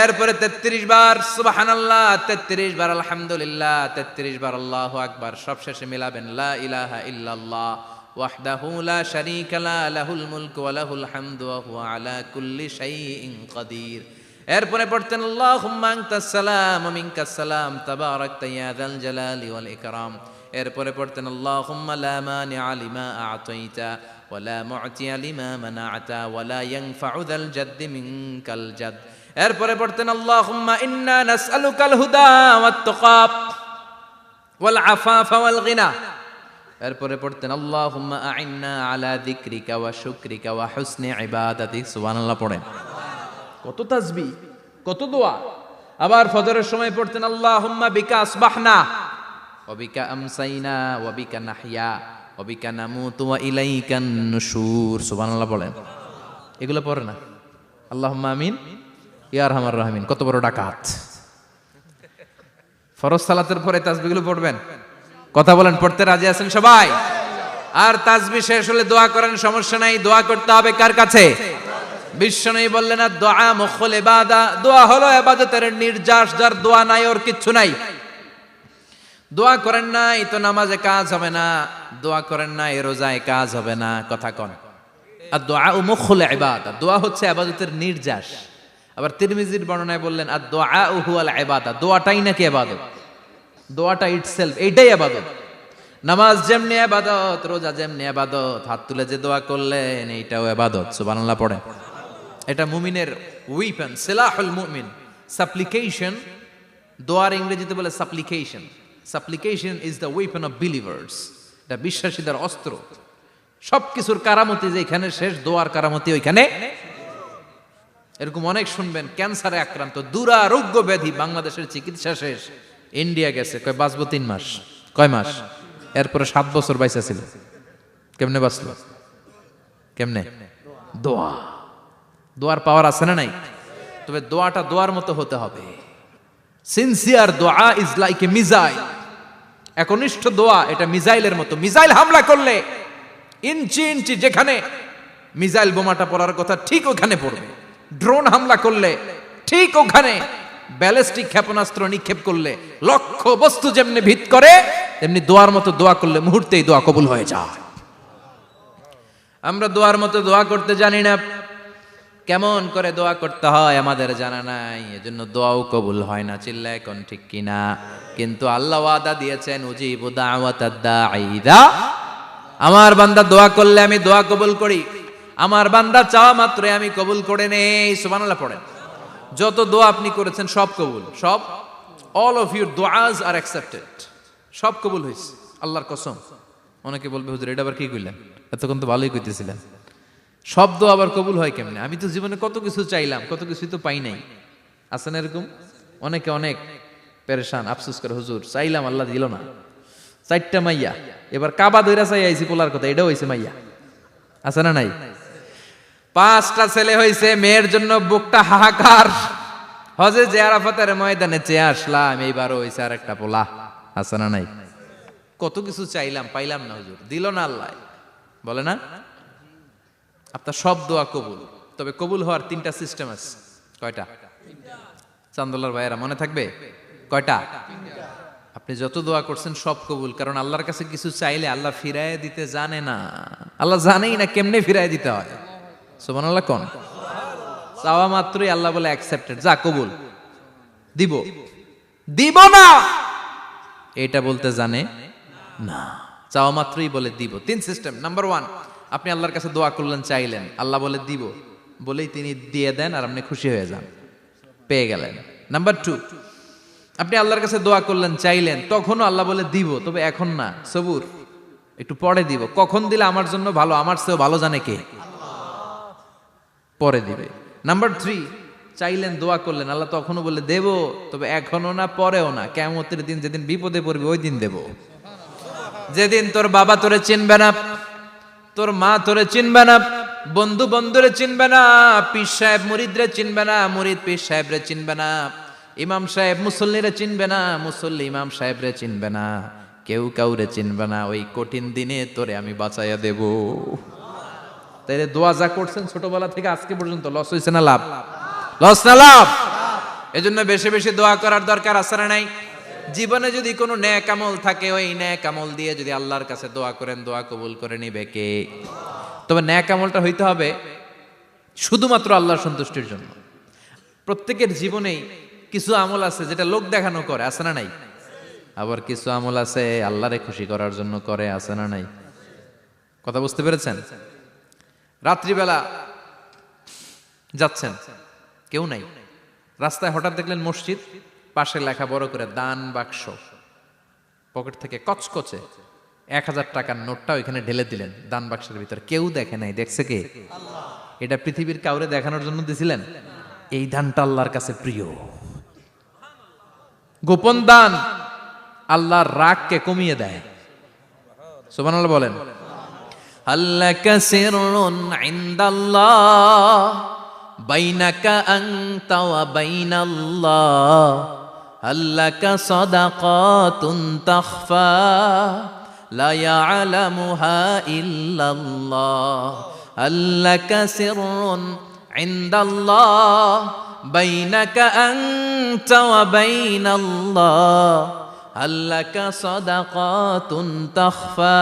এরপরে 33 বার সুবহানাল্লাহ, 33 বার আলহামদুলিল্লাহ, 33 বার আল্লাহু আকবার। সবশেষে মিলাবেন লা ইলাহা ইল্লাল্লাহ ওয়াহদাহু লা শারীকা লা লাহুল মুলকু ওয়া লাহুল হামদু ওয়া হুয়া আলা কুল্লি শাইইন কাদির। এরপরে পড়তেন আল্লাহুম্মা আনতাস সালাম ওয়া মিনকাস সালাম তাবারাকতা ইয়া যাল জালালি ওয়াল ইকরাম। এরপরে পড়তেন আল্লাহুম্মা লা মানিআ লিমা আ'তাইতা ওয়া লা মু'তিয়া লিমা মানা'তা ওয়া লা ইয়ানফা'ু যাল জাদ্দি মিনকাল জাদ। এরপরে পড়তেন আল্লাহুম্মা ইন্না নাসআলুকাল হুদা ওয়াত তুকা ওয়াল আফাফা ওয়াল গিনা। এরপরে পড়তেন আল্লাহুম্মা আ'ইন্না আলা যিকরিকা ওয়া শুকরিকা ওয়া হুসনি ইবাদাতিক। সুবহানাল্লাহ পড়েন। কত তাসবিহ, কত দোয়া। আবার ফজরের সময় পড়তেন আল্লাহুম্মা বিকা আসবাহনা ওয়া বিকা আমসাইনা ওয়া বিকা নাহইয়া ওয়া বিকা নামুতু ওয়া ইলাইকান নুশুর। সুবহানাল্লাহ পড়েন। এগুলো পড়ে না? আল্লাহুম্মা আমিন ইয়া আরহামার রাহিমিন। কত বড় ডাকাত! ফরজ সালাতের পরে তাসবিহগুলো পড়বেন। কথা বলেন, পড়তে রাজি আছেন সবাই? আর তাসবিহ শেষ হলে দোয়া করেন, সমস্যা নাই। দোয়া করতে হবে কার কাছে? বিশ্বনবী বললেন আর দোয়া মুখুল ইবাদা, দোয়া হলো ইবাদতের নির্যাস। যার দোয়া নাই ওর কিচ্ছু নাই। দোয়া করেন নাই তো নামাজে কাজ হবে না, দোয়া করেন নাই রোজায় কাজ হবে না। কথা কন। আর দোয়া মুখুল ইবাদা, দোয়া হচ্ছে ইবাদতের নির্যাস। আবার তিরমিজির বর্ণনায় বললেন আর দোয়া হুয়াল ইবাদা, দোয়াটাই নাকি ইবাদত। দোয়াটা ইটসেলফ, এইটাই ইবাদত। নামাজ যেমনি ইবাদত, রোজা যেমনি ইবাদত, হাত তুলে যে দোয়া করলেন এইটাও ইবাদত। সুবহানাল্লাহ পড়ে। এটা মুমিনের উইপন, সিলাহুল মুমিন। সাপ্লিকেশন, দোয়ার ইংরেজিতে বলে সাপ্লিকেশন। সাপ্লিকেশন is the weapon of believers. এটা বিশ্বাসীদের অস্ত্র। সবকিছুর কারামতি যেখানে শেষ, দোয়ার কারামতি ওইখানে। এরকম অনেক শুনবেন ক্যান্সারে আক্রান্ত, দুরারোগ্য ব্যাধি, বাংলাদেশের চিকিৎসা শেষ, ইন্ডিয়া গেছে, কয় বাঁচবো 3 মাস। কয় মাস? এরপরে 7 বছর বাইসা ছিল। কেমনে বাঁচলো? কেমনে? দোয়া। দোয়ার পাওয়ার আছে না নাই? তবে দোয়াটা দোয়ার মতো হতে হবে। সিনসিয়ার দোয়া ইজ লাইক এ মিসাইল। একনিষ্ঠ দোয়া এটা মিসাইলের মতো। মিসাইল হামলা করলে ইঞ্চি ইঞ্চি যেখানে মিসাইল বোমাটা পড়ার কথা ঠিক ওখানে পড়বে। ড্রোন হামলা করলে ঠিক ওখানে, ব্যালিস্টিক ক্ষেপণাস্ত্র নিক্ষেপ করলে লক্ষ্য বস্তু যেমনি ভিত করে, তেমনি দোয়ার মতো দোয়া করলে মুহূর্তেই দোয়া কবুল হয়ে যায়। আমরা দোয়ার মতো দোয়া করতে জানি না। কেমন করে দোয়া করতে হয় আমাদের জানা নাই, এজন্য দোয়াও কবুল হয় না। চিল্লা এখন ঠিক কিনা? কিন্তু আল্লাহ ওয়াদা দিয়েছেন উজিবু দাওয়াতাদ দাঈ ইযা, আমার বান্দা দোয়া করলে আমি দোয়া কবুল করি। আমার বান্দা চাওয়া মাত্রই আমি কবুল করে নেই। সুবহানাল্লাহ পড়েন। যত দোয়া আপনি করেছেন সব কবুল, সব। অল অফ ইউর দোয়াজ আর অ্যাকসেপ্টেড। সব কবুল হয়েছে আল্লাহর কসম। অনেকে বলবে হুজুর এটা আবার কি কইলেন, এতক্ষণ তো ভালোই কইতেছিলেন। সব দোয়া আবার কবুল হয় কেমনে? আমি তো জীবনে কত কিছু চাইলাম, কত কিছুই তো পাই নাই। আছে না এরকম? অনেকে অনেক পেরেশান, আফসোস করে হুজুর চাইলাম আল্লাহ দিল না। 4টা মাইয়া, এবার কাবা ধইরা চাই আইছি পোলার কথা, এটাও হইছে মাইয়া। আছে না নাই? 5টা ছেলে হইছে, মেয়ের জন্য বুকটা হাহাকার। হজে যে আরাফাতের ময়দানে চেয়ে আসলাম, এইবারও হইছে আর একটা পোলা। আছে না নাই? কত কিছু চাইলাম, পাইলাম না হুজুর, দিল না আল্লাহ। বলে না আপনার সব দোয়া কবুল। তবে কবুল হওয়ার 3টা সিস্টেম আছে। কয়টা? চান্দোলার ভাইয়েরা মনে থাকবে? কয়টা? আপনি যত দোয়া করছেন সব কবুল। কারণ আল্লাহর কাছে কিছু চাইলে আল্লাহ ফিরায় দিতে জানে না। আল্লাহ জানেই না কেমনে ফিরায় দিতে হয়। সুবহানাল্লাহ কোন? চাওয়া মাত্রই আল্লাহ বলে অ্যাকসেপ্টেড, যা কবুল, দিব। দিব না এটা বলতে জানে না, চাওয়া মাত্রই বলে দিব। 3 সিস্টেম। নাম্বার 1, আপনি আল্লাহর কাছে দোয়া করলেন, চাইলেন, আল্লাহ বলে দিব, বলেই তিনি দিয়ে দেন আর আপনি খুশি হয়ে যান, পেয়ে গেলেন। নাম্বার 2, আপনি আল্লাহর কাছে দোয়া করলেন, চাইলেন, তখনও আল্লাহ বলে দিব, তবে এখন না, সবুর, একটু পরে দিব। কখন দিলে আমার জন্য ভালো, আমার চেয়েও ভালো জানে কে? পরে দিবে। নাম্বার 3, চাইলেন, দোয়া করলেন, আল্লাহ তখনও বলে দেব, তবে এখনো না, পরেও না, কিয়ামতের দিন যেদিন বিপদে পড়বে ওই দিন দেব। যেদিন তোর বাবা তোরে চিনবে না, তোর মা তোরে চিনবে না, বন্ধু বন্ধুরে চিনবে না, পীর সাহেব মুরিদরে চিনবে না, মুরিদ পীর সাহেবরে চিনবে না, ইমাম সাহেব মুসল্লিরে চিনবে না, মুসল্লি ইমাম সাহেবরে চিনবে না, কেউ কাউরে চিনবে না, ওই কঠিন দিনে তোরে আমি বাঁচাইয়া দেব। তাইলে দোয়া যা করছেন ছোটবেলা থেকে আজকে পর্যন্ত, লস হয়েছে না লাভ? লস না লাভ? এজন্য বেশি বেশি দোয়া করার দরকার আছে না নাই? জীবনে যদি কোনো নেক আমল থাকে, ওই নেক আমল দিয়ে যদি আল্লাহর কাছে দোয়া করেন, দোয়া কবুল করে নিবে কে? তবে নেক আমলটা হইতে হবে শুধুমাত্র আল্লাহর সন্তুষ্টির জন্য। প্রত্যেকের জীবনেই কিছু আমল আছে যেটা লোক দেখানো করে, আছে না নাই? আবার কিছু আমল আছে আল্লাহরে খুশি করার জন্য করে, আছে না নাই? কথা বুঝতে পেরেছেন? রাত্রিবেলা যাচ্ছেন, কেউ নাই, রাস্তায় হঠাৎ দেখলেন মসজিদ, পাশে লেখা বড় করে দান বাক্স, পকেট থেকে কচকচে 1000 টাকার নোটটা ওইখানে ঢেলে দিলেন দান বাক্সের ভিতরে। কেউ দেখে নাই, দেখছে কে? এটা পৃথিবীর কাউরে দেখানোর জন্য দিছিলেন? এই দানটা আল্লাহর কাছে প্রিয়। গোপন দান আল্লাহর রাগকে কমিয়ে দেয়। সুবহানাল্লাহ বলেন। আল্লাকা সিররুন ইনদাল্লাহ বাইনাকা আনতা ওয়া বাইনাল্লাহ, আল্লাকা সাদাকাতুন তাখফা লা ইয়ালামুহা ইল্লাল্লাহ, আল্লাকা সিররুন ইনদাল্লাহ বাইনাকা আনতা ওয়া বাইনাল্লাহ, আল্লাকা সাদাকাতুন তাখফা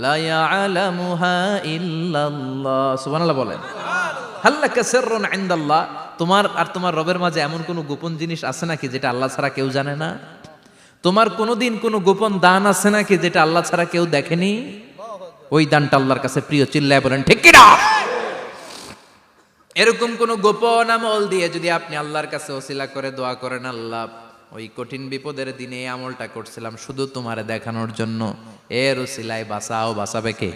লা ইয়ালামুহা ইল্লাল্লাহ। সুবহানাল্লাহ বলেন। আল্লাকা সিররুন ইনদাল্লাহ, তোমার আর তোমার রবের মাঝে এমন কোনো গোপন জিনিস আছে নাকি যেটা আল্লাহ ছাড়া কেউ জানে না? তোমার কোনোদিন কোনো গোপন দান আছে নাকি যেটা আল্লাহ ছাড়া কেউ দেখেনি? ওই দানটা আল্লাহর কাছে প্রিয়। চিল্লায় বলেন ঠিক কি না? এরকম কোন গোপন আমল দিয়ে যদি আপনি আল্লাহর কাছে ওসিলা করে দোয়া করেন, আল্লাহ ওই কঠিন বিপদের দিনে আমলটা করছিলাম শুধু তোমারে দেখানোর জন্য, এর ওসিলায় বাঁচাও, বাঁচাবে কে?